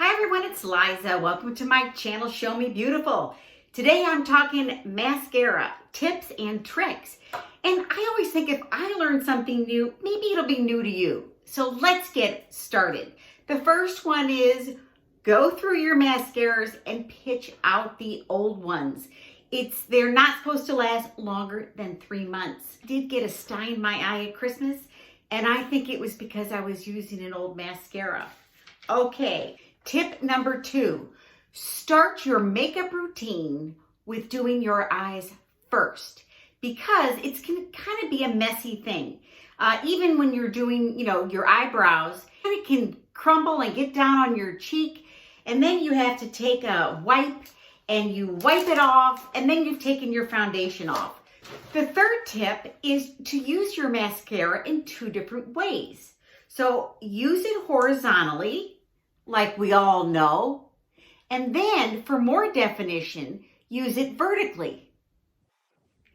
Hi everyone, it's Liza. Welcome to my channel, Show Me Beautiful. Today I'm talking mascara, tips and tricks. And I always think if I learn something new, maybe it'll be new to you. So let's get started. The first one is go through your mascaras and pitch out the old ones. They're not supposed to last longer than 3 months. I did get a sty in my eye at Christmas, and I think it was because I was using an old mascara. Okay. Tip number 2, start your makeup routine with doing your eyes first because it's going to kind of be a messy thing. Even when you're doing, your eyebrows, it can crumble and get down on your cheek, and then you have to take a wipe and you wipe it off, and then you've taken your foundation off. The third tip is to use your mascara in 2 different ways. So use it horizontally, like we all know, and then for more definition, use it vertically.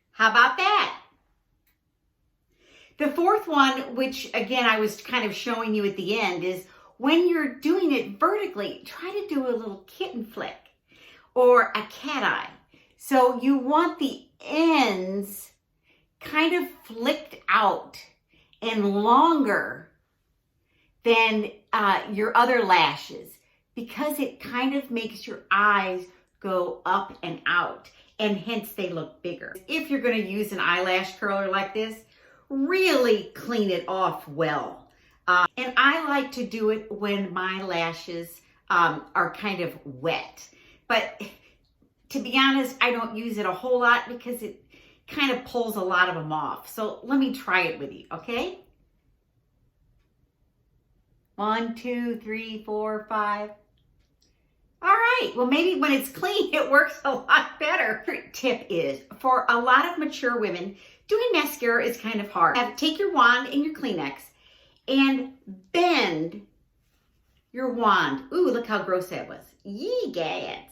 How about that? The fourth one, which again I was kind of showing you at the end, is when you're doing it vertically, try to do a little kitten flick or a cat eye. So you want the ends kind of flicked out and longer than your other lashes, because it kind of makes your eyes go up and out, and hence they look bigger. If you're going to use an eyelash curler like this, really clean it off well. And I like to do it when my lashes are kind of wet. But to be honest, I don't use it a whole lot because it kind of pulls a lot of them off. So let me try it with you, okay? 1, 2, 3, 4, 5. All right, well, maybe when it's clean, it works a lot better. Tip is, for a lot of mature women, doing mascara is kind of hard. Take your wand and your Kleenex and bend your wand. Ooh, look how gross that was. Yee gads.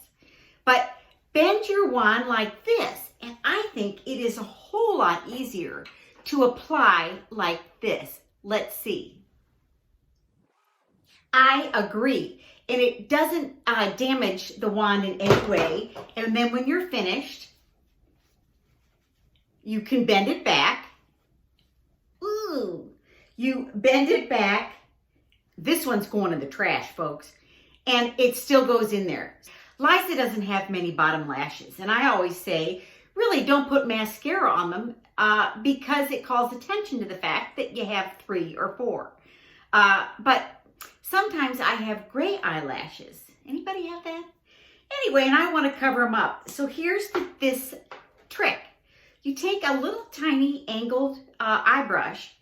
But bend your wand like this, and I think it is a whole lot easier to apply like this. Let's see. I agree, and it doesn't damage the wand in any way. And then when you're finished, you can bend it back. Ooh, you bend it back. This one's going in the trash, folks, and it still goes in there. Liza doesn't have many bottom lashes, and I always say, really don't put mascara on them because it calls attention to the fact that you have 3 or 4. But sometimes I have gray eyelashes. Anybody have that? Anyway, and I want to cover them up. So here's this trick. You take a little tiny angled eye brush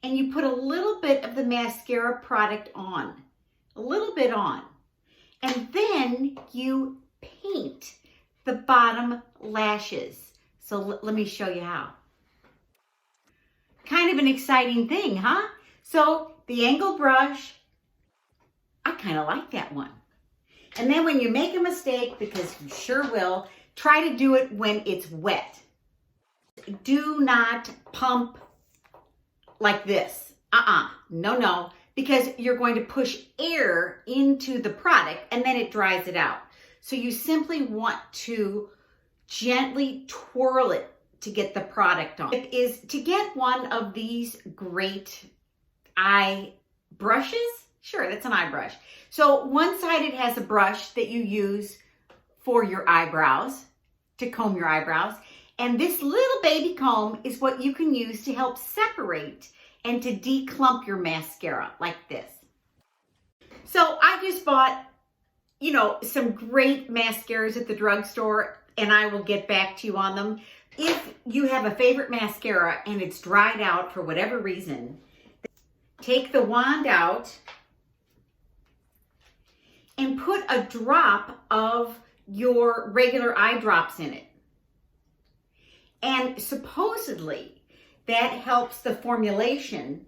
and you put a little bit of the mascara product on. A little bit on. And then you paint the bottom lashes. So let me show you how. Kind of an exciting thing, huh? So the angled brush, I kind of like that one. And then when you make a mistake, because you sure will, try to do it when it's wet. Do not pump like this. No, because you're going to push air into the product and then it dries it out. So you simply want to gently twirl it to get the product on. It is to get one of these great eye brushes. Sure, that's an eye brush. So one side it has a brush that you use for your eyebrows, to comb your eyebrows. And this little baby comb is what you can use to help separate and to declump your mascara like this. So I just bought, some great mascaras at the drugstore, and I will get back to you on them. If you have a favorite mascara and it's dried out for whatever reason, take the wand out and put a drop of your regular eye drops in it. And supposedly that helps the formulation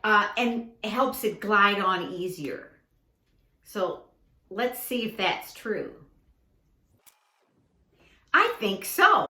and helps it glide on easier. So let's see if that's true. I think so.